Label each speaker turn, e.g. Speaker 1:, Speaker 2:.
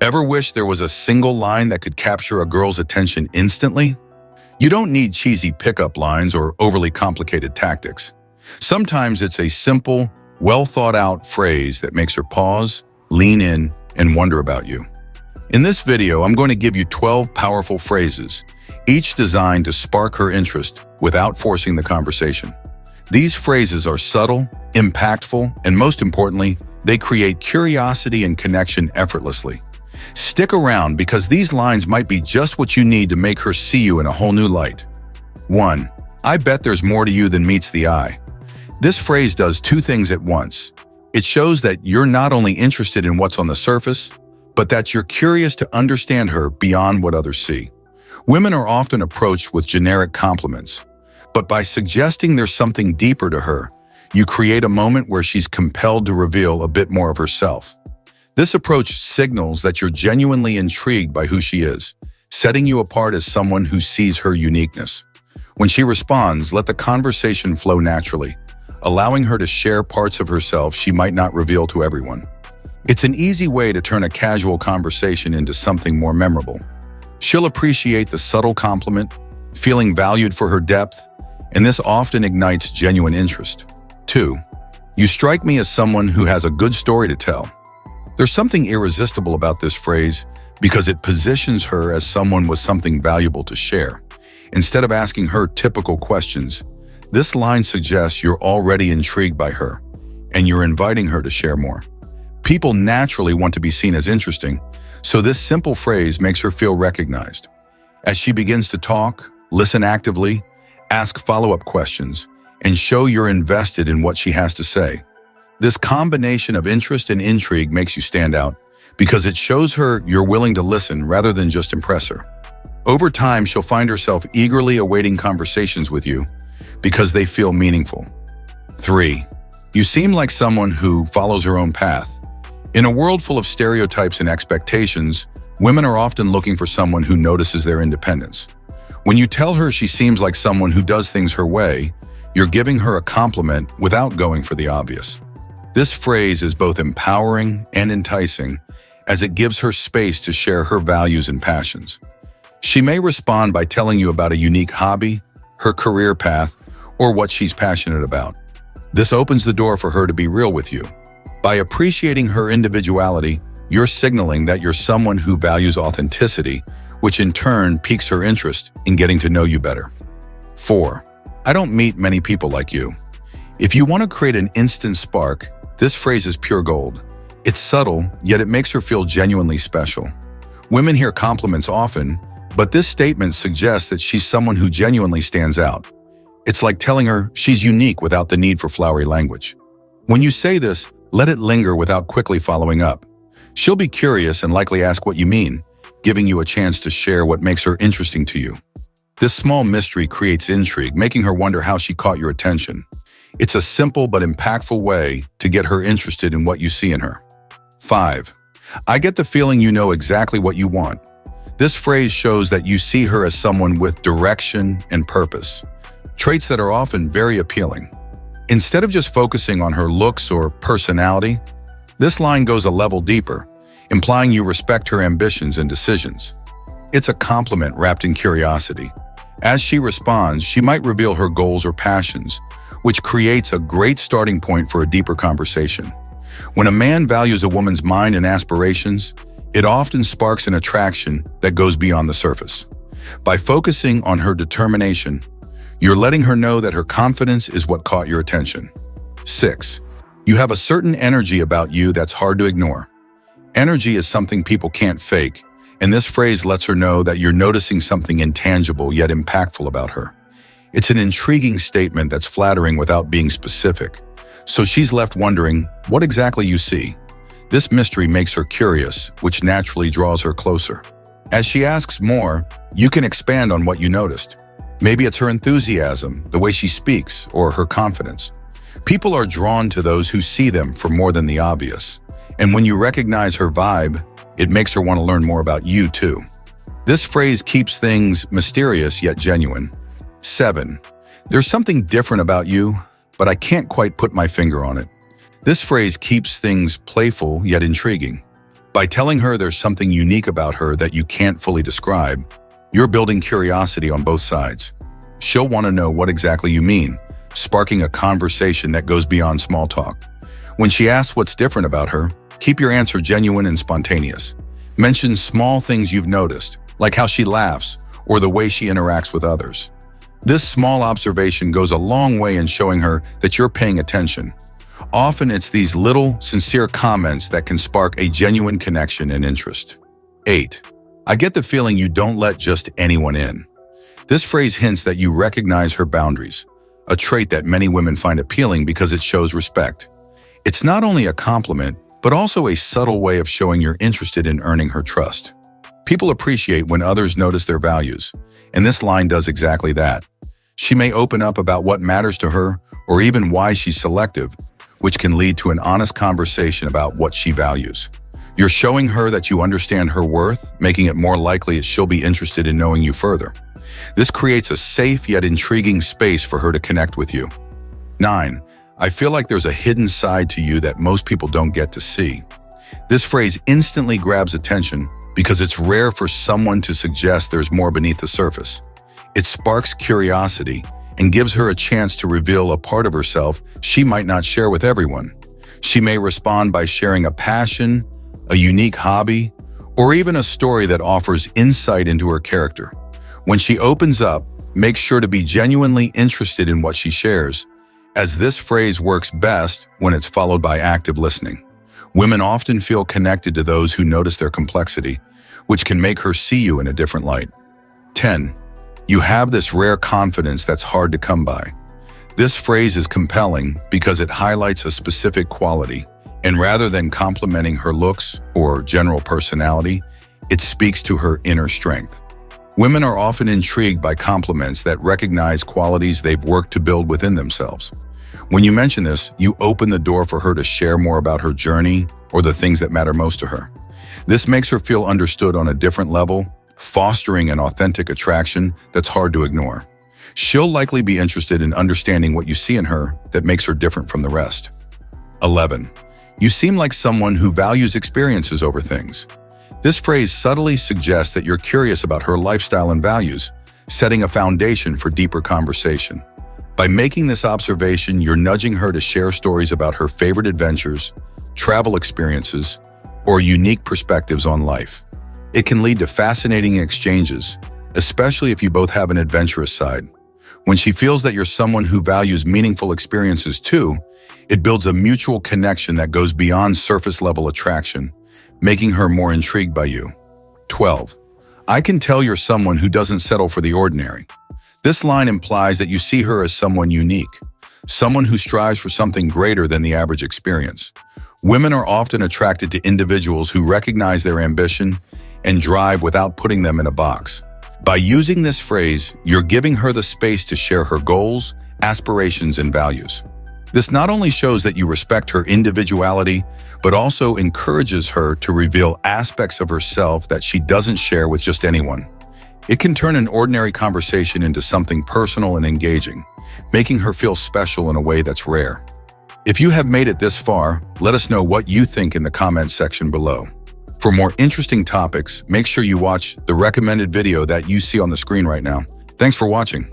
Speaker 1: Ever wish there was a single line that could capture a girl's attention instantly? You don't need cheesy pickup lines or overly complicated tactics. Sometimes it's a simple, well-thought-out phrase that makes her pause, lean in, and wonder about you. In this video, I'm going to give you 12 powerful phrases, each designed to spark her interest without forcing the conversation. These phrases are subtle, impactful, and most importantly, they create curiosity and connection effortlessly. Stick around because these lines might be just what you need to make her see you in a whole new light. 1. I bet there's more to you than meets the eye. This phrase does two things at once. It shows that you're not only interested in what's on the surface, but that you're curious to understand her beyond what others see. Women are often approached with generic compliments, but by suggesting there's something deeper to her, you create a moment where she's compelled to reveal a bit more of herself. This approach signals that you're genuinely intrigued by who she is, setting you apart as someone who sees her uniqueness. When she responds, let the conversation flow naturally, allowing her to share parts of herself she might not reveal to everyone. It's an easy way to turn a casual conversation into something more memorable. She'll appreciate the subtle compliment, feeling valued for her depth, and this often ignites genuine interest. 2. You strike me as someone who has a good story to tell. There's something irresistible about this phrase because it positions her as someone with something valuable to share. Instead of asking her typical questions, this line suggests you're already intrigued by her, and you're inviting her to share more. People naturally want to be seen as interesting, so this simple phrase makes her feel recognized. As she begins to talk, listen actively, ask follow-up questions, and show you're invested in what she has to say. This combination of interest and intrigue makes you stand out because it shows her you're willing to listen rather than just impress her. Over time, she'll find herself eagerly awaiting conversations with you because they feel meaningful. 3. You seem like someone who follows her own path. In a world full of stereotypes and expectations, women are often looking for someone who notices their independence. When you tell her she seems like someone who does things her way, you're giving her a compliment without going for the obvious. This phrase is both empowering and enticing as it gives her space to share her values and passions. She may respond by telling you about a unique hobby, her career path, or what she's passionate about. This opens the door for her to be real with you. By appreciating her individuality, you're signaling that you're someone who values authenticity, which in turn piques her interest in getting to know you better. 4. I don't meet many people like you. If you want to create an instant spark, this phrase is pure gold. It's subtle, yet it makes her feel genuinely special. Women hear compliments often, but this statement suggests that she's someone who genuinely stands out. It's like telling her she's unique without the need for flowery language. When you say this, let it linger without quickly following up. She'll be curious and likely ask what you mean, giving you a chance to share what makes her interesting to you. This small mystery creates intrigue, making her wonder how she caught your attention. It's a simple but impactful way to get her interested in what you see in her. 5. I get the feeling you know exactly what you want. This phrase shows that you see her as someone with direction and purpose, traits that are often very appealing. Instead of just focusing on her looks or personality, this line goes a level deeper, implying you respect her ambitions and decisions. It's a compliment wrapped in curiosity. As she responds, she might reveal her goals or passions, which creates a great starting point for a deeper conversation. When a man values a woman's mind and aspirations, it often sparks an attraction that goes beyond the surface. By focusing on her determination, you're letting her know that her confidence is what caught your attention. 6. You have a certain energy about you that's hard to ignore. Energy is something people can't fake, and this phrase lets her know that you're noticing something intangible yet impactful about her. It's an intriguing statement that's flattering without being specific, so she's left wondering what exactly you see. This mystery makes her curious, which naturally draws her closer. As she asks more, you can expand on what you noticed. Maybe it's her enthusiasm, the way she speaks, or her confidence. People are drawn to those who see them for more than the obvious. And when you recognize her vibe, it makes her want to learn more about you too. This phrase keeps things mysterious yet genuine. 7. There's something different about you, but I can't quite put my finger on it. This phrase keeps things playful yet intriguing. By telling her there's something unique about her that you can't fully describe, you're building curiosity on both sides. She'll want to know what exactly you mean, sparking a conversation that goes beyond small talk. When she asks what's different about her, keep your answer genuine and spontaneous. Mention small things you've noticed, like how she laughs or the way she interacts with others. This small observation goes a long way in showing her that you're paying attention. Often it's these little, sincere comments that can spark a genuine connection and interest. 8. I get the feeling you don't let just anyone in. This phrase hints that you recognize her boundaries, a trait that many women find appealing because it shows respect. It's not only a compliment, but also a subtle way of showing you're interested in earning her trust. People appreciate when others notice their values, and this line does exactly that. She may open up about what matters to her or even why she's selective, which can lead to an honest conversation about what she values. You're showing her that you understand her worth, making it more likely that she'll be interested in knowing you further. This creates a safe yet intriguing space for her to connect with you. 9. I feel like there's a hidden side to you that most people don't get to see. This phrase instantly grabs attention because it's rare for someone to suggest there's more beneath the surface. It sparks curiosity and gives her a chance to reveal a part of herself she might not share with everyone. She may respond by sharing a passion, a unique hobby, or even a story that offers insight into her character. When she opens up, make sure to be genuinely interested in what she shares, as this phrase works best when it's followed by active listening. Women often feel connected to those who notice their complexity, which can make her see you in a different light. 10. You have this rare confidence that's hard to come by. This phrase is compelling because it highlights a specific quality, and rather than complimenting her looks or general personality, it speaks to her inner strength. Women are often intrigued by compliments that recognize qualities they've worked to build within themselves. When you mention this, you open the door for her to share more about her journey or the things that matter most to her. This makes her feel understood on a different level, fostering an authentic attraction that's hard to ignore. She'll likely be interested in understanding what you see in her that makes her different from the rest. 11. You seem like someone who values experiences over things. This phrase subtly suggests that you're curious about her lifestyle and values, setting a foundation for deeper conversation. By making this observation, you're nudging her to share stories about her favorite adventures, travel experiences, or unique perspectives on life. It can lead to fascinating exchanges, especially if you both have an adventurous side. When she feels that you're someone who values meaningful experiences too, it builds a mutual connection that goes beyond surface-level attraction, making her more intrigued by you. 12. I can tell you're someone who doesn't settle for the ordinary. This line implies that you see her as someone unique, someone who strives for something greater than the average experience. Women are often attracted to individuals who recognize their ambition and drive without putting them in a box. By using this phrase, you're giving her the space to share her goals, aspirations, and values. This not only shows that you respect her individuality, but also encourages her to reveal aspects of herself that she doesn't share with just anyone. It can turn an ordinary conversation into something personal and engaging, making her feel special in a way that's rare. If you have made it this far, let us know what you think in the comments section below. For more interesting topics, make sure you watch the recommended video that you see on the screen right now. Thanks for watching.